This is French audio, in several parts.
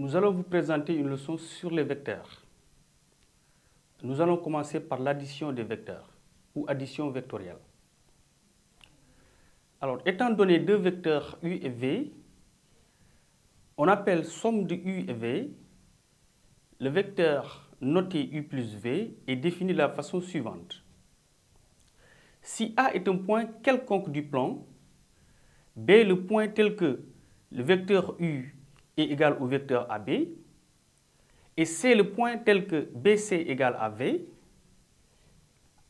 Nous allons vous présenter une leçon sur les vecteurs. Nous allons commencer par l'addition des vecteurs ou addition vectorielle. Alors, étant donné deux vecteurs u et v, on appelle somme de u et v. Le vecteur noté u plus v est défini de la façon suivante. Si A est un point quelconque du plan, B est le point tel que le vecteur u est égal au vecteur AB, et C est le point tel que BC égale à V,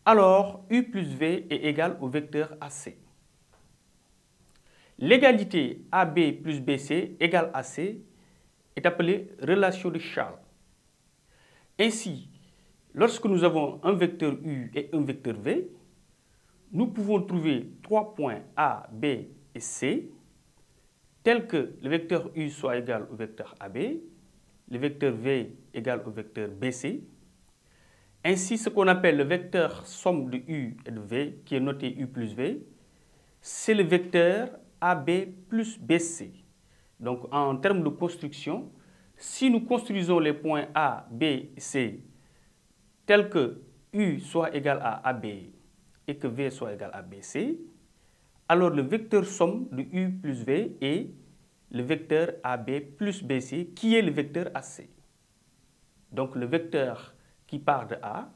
alors U plus V est égal au vecteur AC. L'égalité AB plus BC égale AC est appelée relation de Charles. Ainsi, lorsque nous avons un vecteur U et un vecteur V, nous pouvons trouver trois points A, B et C, tels que le vecteur U soit égal au vecteur AB, le vecteur V égal au vecteur BC. Ainsi, ce qu'on appelle le vecteur somme de U et de V, qui est noté U plus V, c'est le vecteur AB plus BC. Donc, en termes de construction, si nous construisons les points A, B et C tels que U soit égal à AB et que V soit égal à BC, alors le vecteur somme de U plus V est le vecteur AB plus BC, qui est le vecteur AC. Donc le vecteur qui part de A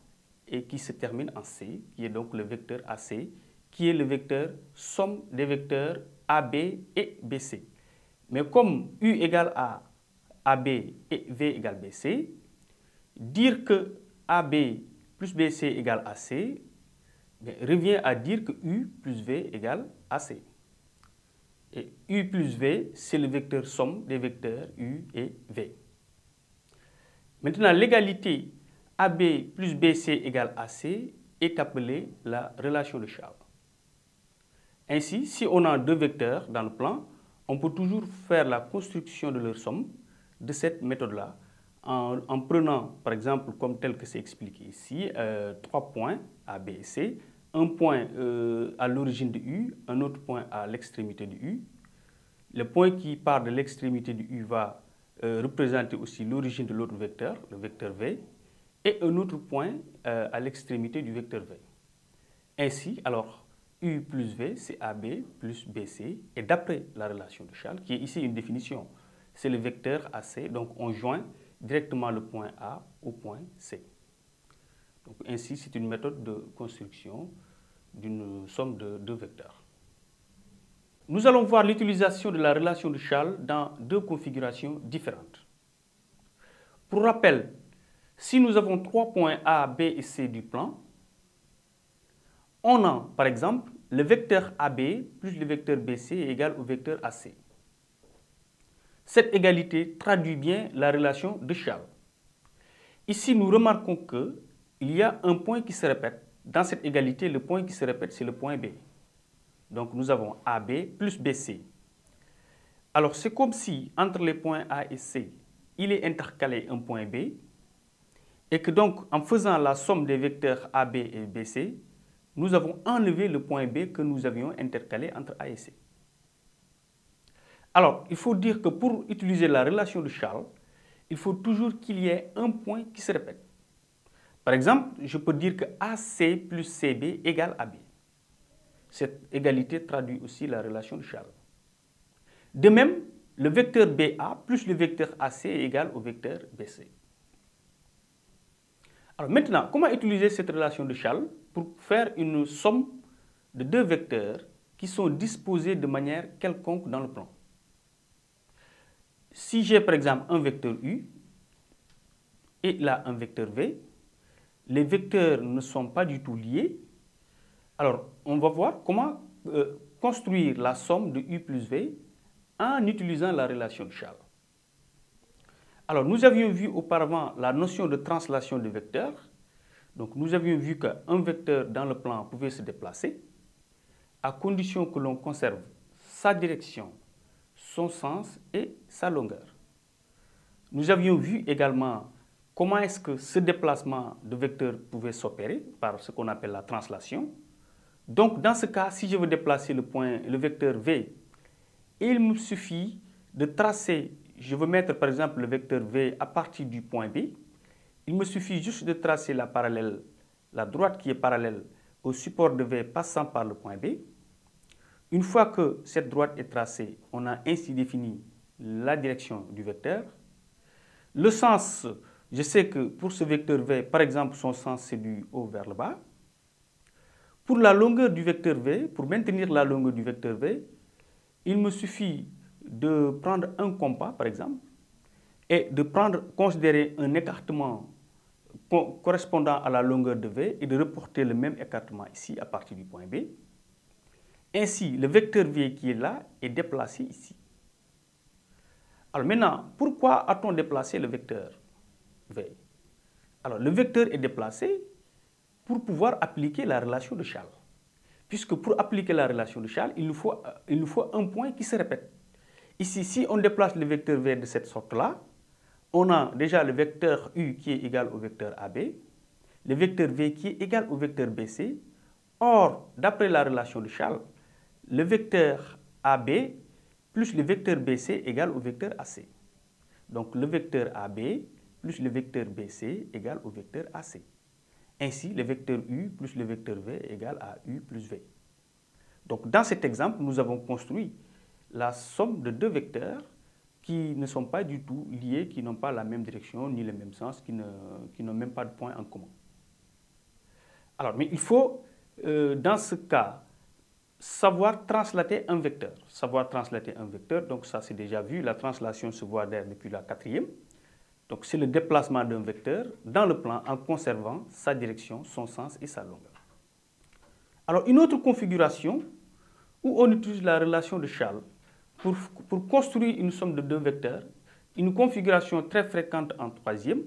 et qui se termine en C, qui est donc le vecteur AC, qui est le vecteur somme des vecteurs AB et BC. Mais comme U égale à AB et V égale BC, dire que AB plus BC égale AC revient à dire que U plus V égale AC. Et U plus V, c'est le vecteur somme des vecteurs U et V. Maintenant, l'égalité AB plus BC égale AC est appelée la relation de Charles. Ainsi, si on a deux vecteurs dans le plan, on peut toujours faire la construction de leur somme de cette méthode-là, en prenant, par exemple, comme tel que c'est expliqué ici, trois points A, B et C, un point à l'origine de U, un autre point à l'extrémité de U. Le point qui part de l'extrémité de U va représenter aussi l'origine de l'autre vecteur, le vecteur V, et un autre point à l'extrémité du vecteur V. Ainsi, alors, U plus V, c'est AB plus BC, et d'après la relation de Charles, qui est ici une définition, c'est le vecteur AC, donc on joint directement le point A au point C. Donc, ainsi, c'est une méthode de construction d'une somme de deux vecteurs. Nous allons voir l'utilisation de la relation de Charles dans deux configurations différentes. Pour rappel, si nous avons trois points A, B et C du plan, on a, par exemple, le vecteur AB plus le vecteur BC est égal au vecteur AC. Cette égalité traduit bien la relation de Charles. Ici, nous remarquons qu'il y a un point qui se répète. Dans cette égalité, le point qui se répète, c'est le point B. Donc, nous avons AB plus BC. Alors, c'est comme si, entre les points A et C, il est intercalé un point B, et que donc, en faisant la somme des vecteurs AB et BC, nous avons enlevé le point B que nous avions intercalé entre A et C. Alors, il faut dire que pour utiliser la relation de Charles, il faut toujours qu'il y ait un point qui se répète. Par exemple, je peux dire que AC plus CB égale AB. Cette égalité traduit aussi la relation de Charles. De même, le vecteur BA plus le vecteur AC est égal au vecteur BC. Alors maintenant, comment utiliser cette relation de Charles pour faire une somme de deux vecteurs qui sont disposés de manière quelconque dans le plan? Si j'ai par exemple un vecteur U et là un vecteur V, les vecteurs ne sont pas du tout liés. Alors, on va voir comment construire la somme de U plus V en utilisant la relation de Charles. Alors, nous avions vu auparavant la notion de translation de vecteurs. Donc, nous avions vu qu'un vecteur dans le plan pouvait se déplacer à condition que l'on conserve sa direction, son sens et sa longueur. Nous avions vu également comment est-ce que ce déplacement de vecteur pouvait s'opérer par ce qu'on appelle la translation. Donc, dans ce cas, si je veux déplacer le vecteur V, il me suffit de tracer je veux mettre par exemple le vecteur V à partir du point B, il me suffit juste de tracer la droite qui est parallèle au support de V passant par le point B. Une fois que cette droite est tracée, on a ainsi défini la direction du vecteur. Le sens, je sais que pour ce vecteur V, par exemple, son sens c'est du haut vers le bas. Pour la longueur du vecteur V, pour maintenir la longueur du vecteur V, il me suffit de prendre un compas, par exemple, et de considérer un écartement correspondant à la longueur de V et de reporter le même écartement ici à partir du point B. Ainsi, le vecteur V qui est là est déplacé ici. Alors maintenant, pourquoi a-t-on déplacé le vecteur V? Alors le vecteur est déplacé pour pouvoir appliquer la relation de Charles. Puisque pour appliquer la relation de Charles, il nous faut un point qui se répète. Ici, si on déplace le vecteur V de cette sorte-là, on a déjà le vecteur U qui est égal au vecteur AB, le vecteur V qui est égal au vecteur BC. Or, d'après la relation de Charles, le vecteur AB plus le vecteur BC est égal au vecteur AC. Donc, le vecteur AB plus le vecteur BC est égal au vecteur AC. Ainsi, le vecteur U plus le vecteur V est égal à U plus V. Donc, dans cet exemple, nous avons construit la somme de deux vecteurs qui ne sont pas du tout liés, qui n'ont pas la même direction ni le même sens, qui n'ont même pas de point en commun. Alors, mais il faut, dans ce cas, savoir translater un vecteur. Savoir translater un vecteur, donc ça c'est déjà vu, la translation se voit depuis la quatrième. Donc c'est le déplacement d'un vecteur dans le plan en conservant sa direction, son sens et sa longueur. Alors une autre configuration où on utilise la relation de Charles pour construire une somme de deux vecteurs, une configuration très fréquente en troisième,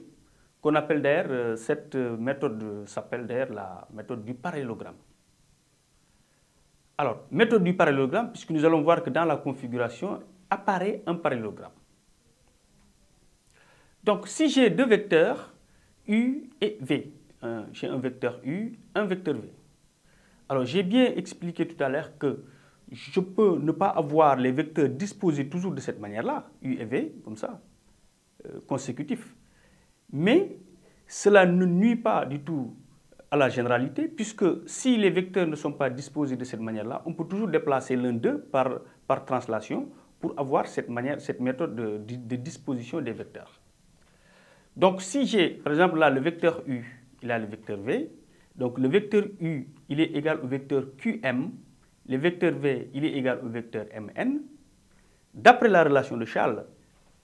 qu'on appelle d'ailleurs, cette méthode s'appelle d'ailleurs la méthode du parallélogramme. Alors, méthode du parallélogramme, puisque nous allons voir que dans la configuration apparaît un parallélogramme. Donc, si j'ai deux vecteurs, U et V, j'ai un vecteur U, un vecteur V. Alors, j'ai bien expliqué tout à l'heure que je peux ne pas avoir les vecteurs disposés toujours de cette manière-là, U et V, comme ça, consécutifs. Mais cela ne nuit pas du tout à la généralité, puisque si les vecteurs ne sont pas disposés de cette manière-là, on peut toujours déplacer l'un d'eux par translation pour avoir cette méthode de disposition des vecteurs. Donc si j'ai, par exemple là, le vecteur U, il a le vecteur V, donc le vecteur U, il est égal au vecteur QM, le vecteur V, il est égal au vecteur MN. D'après la relation de Charles,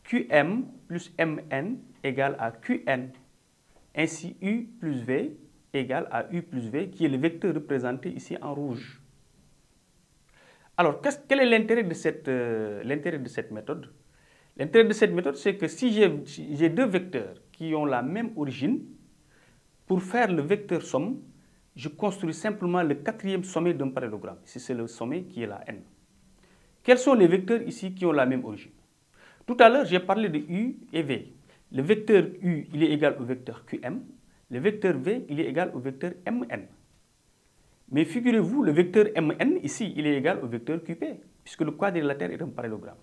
QM plus MN égale à QN. Ainsi, U plus V égale à U plus V, qui est le vecteur représenté ici en rouge. Alors, quel est l'intérêt de cette méthode? L'intérêt de cette méthode, c'est que si j'ai deux vecteurs qui ont la même origine, pour faire le vecteur somme, je construis simplement le quatrième sommet d'un parallélogramme. Ici, c'est le sommet qui est la N. Quels sont les vecteurs ici qui ont la même origine? Tout à l'heure, j'ai parlé de U et V. Le vecteur U, il est égal au vecteur QM. Le vecteur V, il est égal au vecteur MN. Mais figurez-vous, le vecteur MN, ici, il est égal au vecteur QP, puisque le quadrilatère est un parallélogramme.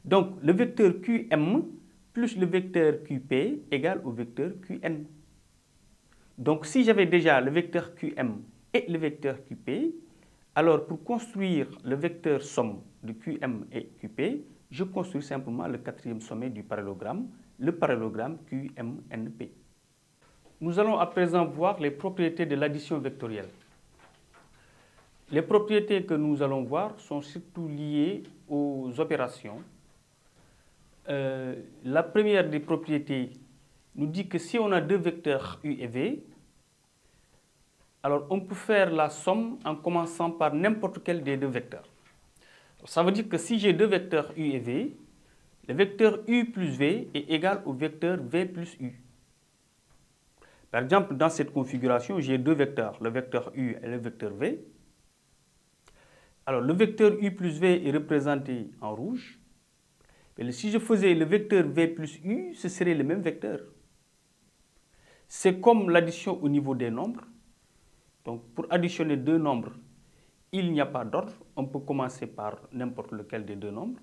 Donc, le vecteur QM plus le vecteur QP égale au vecteur QN. Donc, si j'avais déjà le vecteur QM et le vecteur QP, alors pour construire le vecteur somme de QM et QP, je construis simplement le quatrième sommet du parallélogramme, le parallélogramme QMNP. Nous allons à présent voir les propriétés de l'addition vectorielle. Les propriétés que nous allons voir sont surtout liées aux opérations. La première des propriétés nous dit que si on a deux vecteurs U et V, alors on peut faire la somme en commençant par n'importe quel des deux vecteurs. Ça veut dire que si j'ai deux vecteurs U et V, le vecteur U plus V est égal au vecteur V plus U. Par exemple, dans cette configuration, j'ai deux vecteurs, le vecteur U et le vecteur V. Alors, le vecteur U plus V est représenté en rouge. Et si je faisais le vecteur V plus U, ce serait le même vecteur. C'est comme l'addition au niveau des nombres. Donc, pour additionner deux nombres, il n'y a pas d'ordre. On peut commencer par n'importe lequel des deux nombres.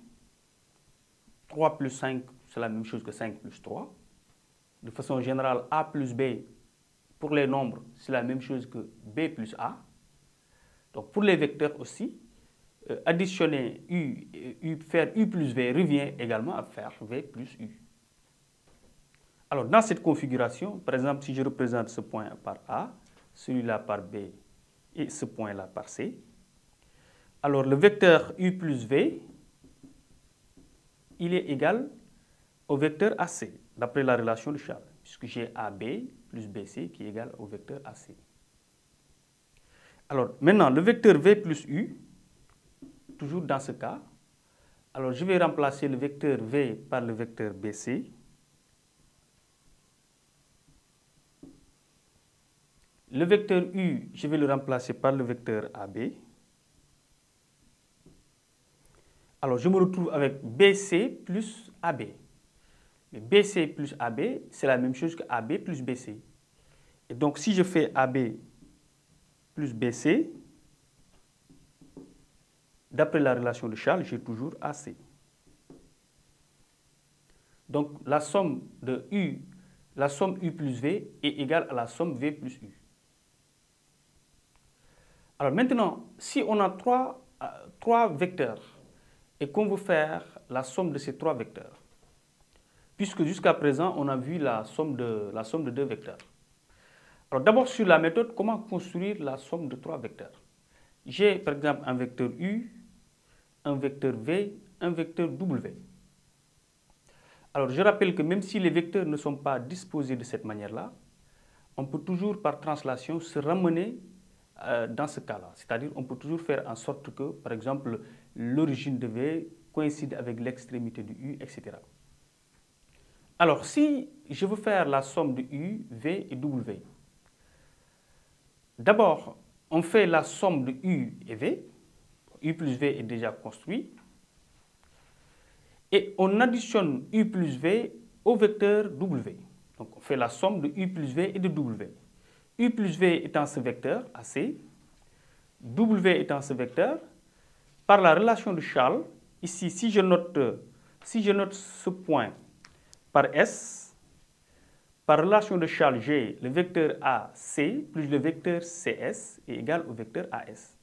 3 plus 5, c'est la même chose que 5 plus 3. De façon générale, A plus B, pour les nombres, c'est la même chose que B plus A. Donc pour les vecteurs aussi, additionner faire U plus V revient également à faire V plus U. Alors dans cette configuration, par exemple, si je représente ce point par A, celui-là par B et ce point-là par C, alors le vecteur U plus V, il est égal au vecteur AC, d'après la relation de Charles, puisque j'ai AB plus BC qui est égal au vecteur AC. Alors maintenant, le vecteur V plus U, toujours dans ce cas, alors je vais remplacer le vecteur V par le vecteur BC. Le vecteur U, je vais le remplacer par le vecteur AB. Alors je me retrouve avec BC plus AB. Mais BC plus AB, c'est la même chose que AB plus BC. Et donc si je fais AB plus BC, d'après la relation de Charles, j'ai toujours AC. Donc la somme U plus V est égale à la somme V plus U. Alors maintenant, si on a trois vecteurs et qu'on veut faire la somme de ces trois vecteurs, puisque jusqu'à présent, on a vu la somme de deux vecteurs. Alors d'abord sur la méthode, comment construire la somme de trois vecteurs? J'ai par exemple un vecteur U, un vecteur V, un vecteur W. Alors je rappelle que même si les vecteurs ne sont pas disposés de cette manière-là, on peut toujours par translation se ramener dans ce cas-là. C'est-à-dire on peut toujours faire en sorte que, par exemple, l'origine de V coïncide avec l'extrémité de U, etc. Alors si je veux faire la somme de U, V et W, d'abord on fait la somme de U et V. U plus V est déjà construit. Et on additionne U plus V au vecteur W. Donc on fait la somme de U plus V et de W. U plus V étant ce vecteur AC, W étant ce vecteur, par la relation de Charles, ici si je note ce point par S, par relation de Charles, j'ai le vecteur AC plus le vecteur CS est égal au vecteur AS.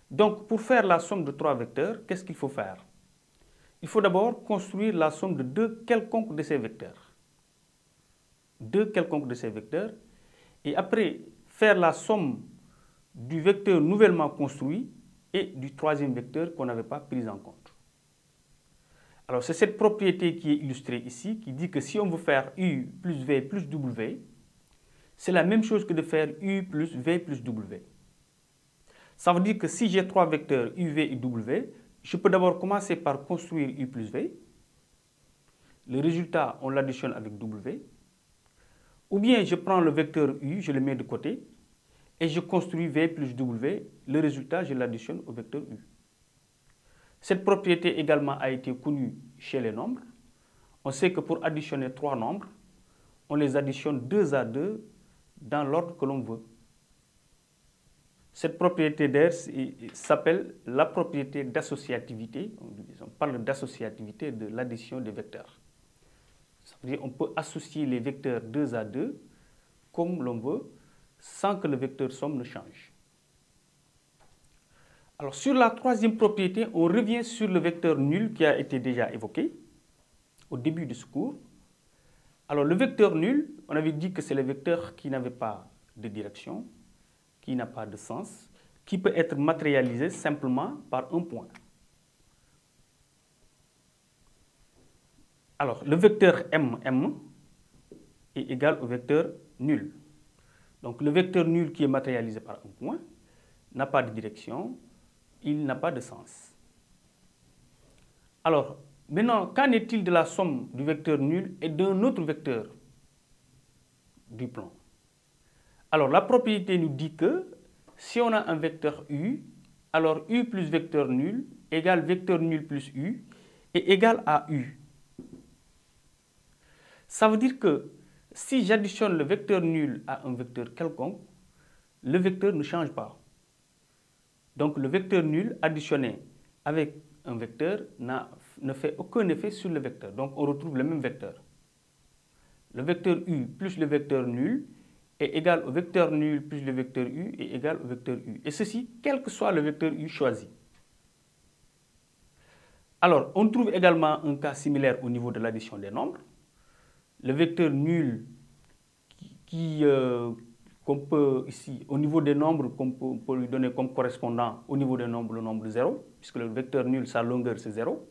Donc pour faire la somme de trois vecteurs, qu'est-ce qu'il faut faire? Il faut d'abord construire la somme de deux quelconques de ces vecteurs. Et après faire la somme du vecteur nouvellement construit et du troisième vecteur qu'on n'avait pas pris en compte. Alors c'est cette propriété qui est illustrée ici, qui dit que si on veut faire U plus V plus W, c'est la même chose que de faire U plus V plus W. Ça veut dire que si j'ai trois vecteurs U, V et W, je peux d'abord commencer par construire U plus V. Le résultat, on l'additionne avec W. Ou bien je prends le vecteur U, je le mets de côté, et je construis V plus W. Le résultat, je l'additionne au vecteur U. Cette propriété également a été connue chez les nombres. On sait que pour additionner trois nombres, on les additionne deux à deux dans l'ordre que l'on veut. Cette propriété d'ailleurs s'appelle la propriété d'associativité. On parle d'associativité de l'addition des vecteurs. Ça veut dire qu'on peut associer les vecteurs 2 à 2 comme l'on veut sans que le vecteur somme ne change. Alors sur la troisième propriété, on revient sur le vecteur nul qui a été déjà évoqué au début de ce cours. Alors le vecteur nul, on avait dit que c'est le vecteur qui n'avait pas de direction, qui n'a pas de sens, qui peut être matérialisé simplement par un point. Alors, le vecteur M est égal au vecteur nul. Donc, le vecteur nul qui est matérialisé par un point n'a pas de direction, il n'a pas de sens. Alors, maintenant, qu'en est-il de la somme du vecteur nul et d'un autre vecteur du plan? Alors, la propriété nous dit que si on a un vecteur U, alors U plus vecteur nul égale vecteur nul plus U est égal à U. Ça veut dire que si j'additionne le vecteur nul à un vecteur quelconque, le vecteur ne change pas. Donc le vecteur nul additionné avec un vecteur ne fait aucun effet sur le vecteur. Donc on retrouve le même vecteur. Le vecteur u plus le vecteur nul est égal au vecteur nul plus le vecteur u est égal au vecteur u. Et ceci, quel que soit le vecteur u choisi. Alors, on trouve également un cas similaire au niveau de l'addition des nombres. Le vecteur nul qu'on peut ici, au niveau des nombres, qu'on peut lui donner comme correspondant au niveau des nombres le nombre 0, puisque le vecteur nul, sa longueur, c'est 0.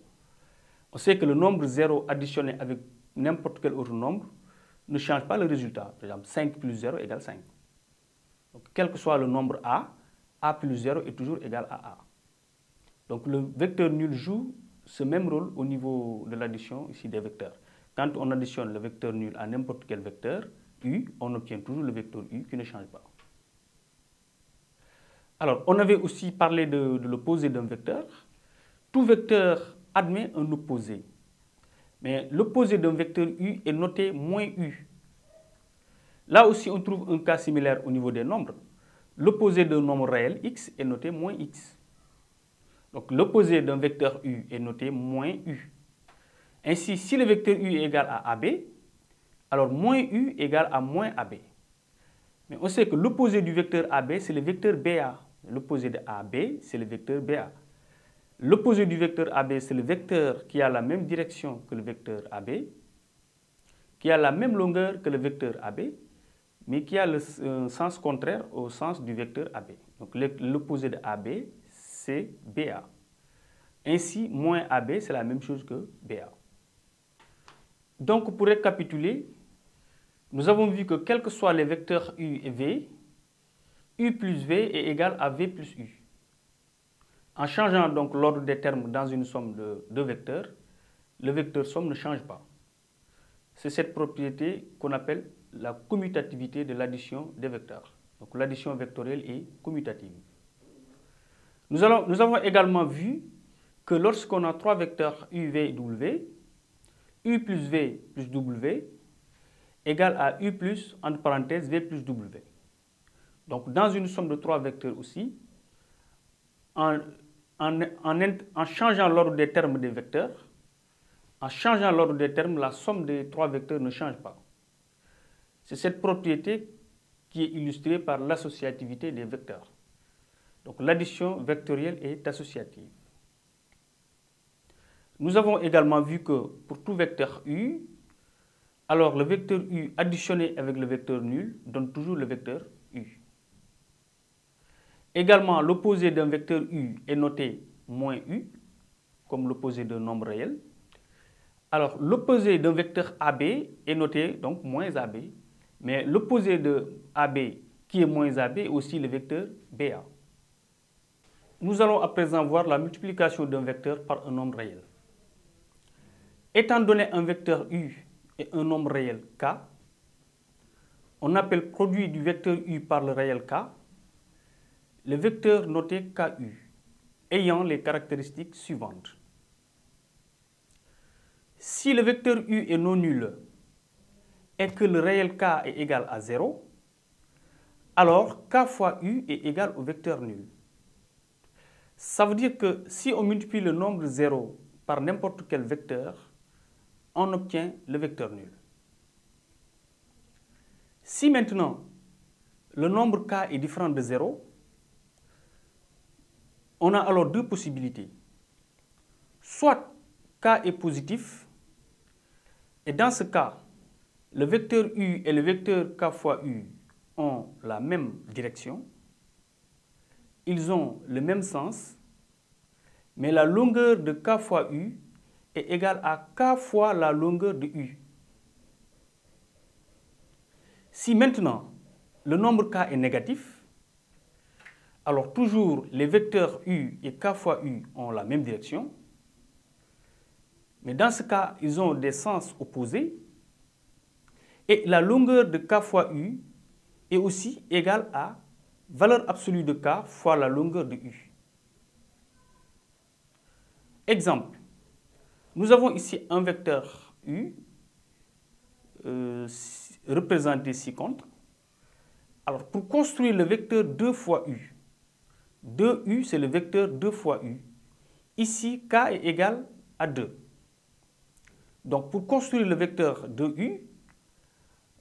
On sait que le nombre 0 additionné avec n'importe quel autre nombre ne change pas le résultat. Par exemple, 5 plus 0 égale 5. Donc, quel que soit le nombre a plus 0 est toujours égal à a. Donc, le vecteur nul joue ce même rôle au niveau de l'addition ici des vecteurs. Quand on additionne le vecteur nul à n'importe quel vecteur, u, on obtient toujours le vecteur u qui ne change pas. Alors, on avait aussi parlé de l'opposé d'un vecteur. Tout vecteur admet un opposé. Mais l'opposé d'un vecteur u est noté moins u. Là aussi, on trouve un cas similaire au niveau des nombres. L'opposé d'un nombre réel x est noté moins x. Donc, l'opposé d'un vecteur u est noté moins u. Ainsi, si le vecteur u est égal à ab, alors moins u égale à moins ab. Mais on sait que l'opposé du vecteur ab, c'est le vecteur ba. L'opposé de ab, c'est le vecteur ba. L'opposé du vecteur AB, c'est le vecteur qui a la même direction que le vecteur AB, qui a la même longueur que le vecteur AB, mais qui a le sens contraire au sens du vecteur AB. Donc l'opposé de AB, c'est BA. Ainsi, moins AB, c'est la même chose que BA. Donc pour récapituler, nous avons vu que quels que soient les vecteurs U et V, U plus V est égal à V plus U. En changeant donc l'ordre des termes dans une somme de deux vecteurs, le vecteur somme ne change pas. C'est cette propriété qu'on appelle la commutativité de l'addition des vecteurs. Donc l'addition vectorielle est commutative. Nous avons également vu que lorsqu'on a trois vecteurs u, v et w, u plus v plus w égale à u plus, entre parenthèses, v plus w. Donc dans une somme de trois vecteurs aussi, en changeant l'ordre des termes des vecteurs, en changeant l'ordre des termes, la somme des trois vecteurs ne change pas. C'est cette propriété qui est illustrée par l'associativité des vecteurs. Donc l'addition vectorielle est associative. Nous avons également vu que pour tout vecteur u, alors le vecteur u additionné avec le vecteur nul donne toujours le vecteur u. Également, l'opposé d'un vecteur u est noté moins u, comme l'opposé d'un nombre réel. Alors, l'opposé d'un vecteur AB est noté donc moins AB, mais l'opposé de AB qui est moins AB est aussi le vecteur BA. Nous allons à présent voir la multiplication d'un vecteur par un nombre réel. Étant donné un vecteur u et un nombre réel k, on appelle produit du vecteur u par le réel k le vecteur noté KU, ayant les caractéristiques suivantes. Si le vecteur U est non nul et que le réel K est égal à 0, alors K fois U est égal au vecteur nul. Ça veut dire que si on multiplie le nombre 0 par n'importe quel vecteur, on obtient le vecteur nul. Si maintenant le nombre K est différent de 0, on a alors deux possibilités. Soit K est positif, et dans ce cas, le vecteur U et le vecteur K fois U ont la même direction, ils ont le même sens, mais la longueur de K fois U est égale à K fois la longueur de U. Si maintenant le nombre K est négatif, alors toujours les vecteurs U et K fois U ont la même direction, mais dans ce cas, ils ont des sens opposés, et la longueur de K fois U est aussi égale à valeur absolue de K fois la longueur de U. Exemple, nous avons ici un vecteur U représenté ci-contre. Alors pour construire le vecteur 2 fois U, 2U c'est le vecteur 2 fois U, ici, k est égal à 2. Donc, pour construire le vecteur 2u,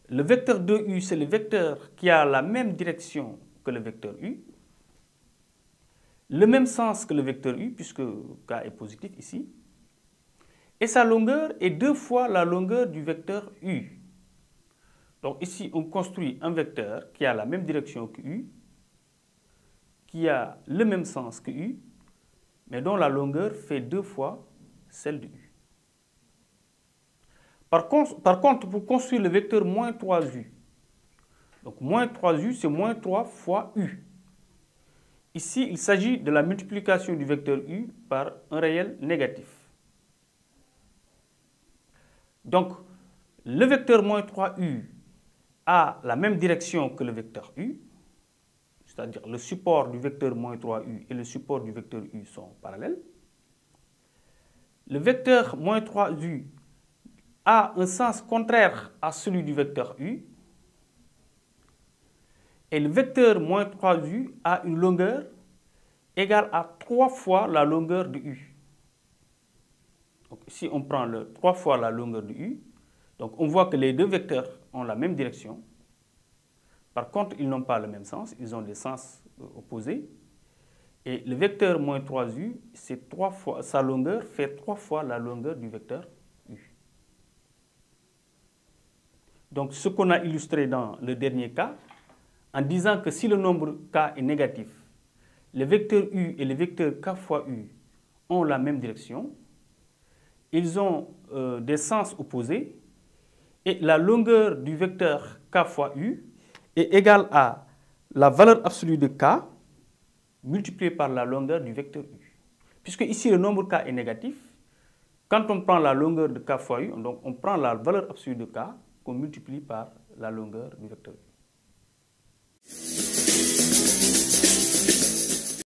le vecteur 2u, c'est le vecteur qui a la même direction que le vecteur u, le même sens que le vecteur u, puisque k est positif ici, et sa longueur est 2 fois la longueur du vecteur u. Donc ici, on construit un vecteur qui a la même direction que u, qui a le même sens que u, mais dont la longueur fait 2 fois celle de u. Par contre, pour construire le vecteur moins 3u, donc moins 3u, c'est moins 3 fois u. Ici, il s'agit de la multiplication du vecteur u par un réel négatif. Donc, le vecteur moins 3u a la même direction que le vecteur u, c'est-à-dire le support du vecteur moins 3u et le support du vecteur u sont parallèles. Le vecteur moins 3u a un sens contraire à celui du vecteur u. Et le vecteur moins 3u a une longueur égale à 3 fois la longueur de u. Donc ici, on prend 3 fois la longueur de u. Donc on voit que les deux vecteurs ont la même direction. Par contre, ils n'ont pas le même sens, ils ont des sens opposés. Et le vecteur moins 3u, c'est 3 fois, sa longueur fait 3 fois la longueur du vecteur u. Donc ce qu'on a illustré dans le dernier cas, en disant que si le nombre k est négatif, le vecteur u et le vecteur k fois u ont la même direction, ils ont des sens opposés, et la longueur du vecteur k fois u est égale à la valeur absolue de k multipliée par la longueur du vecteur u. Puisque ici le nombre k est négatif, quand on prend la longueur de k fois u, donc on prend la valeur absolue de k qu'on multiplie par la longueur du vecteur u.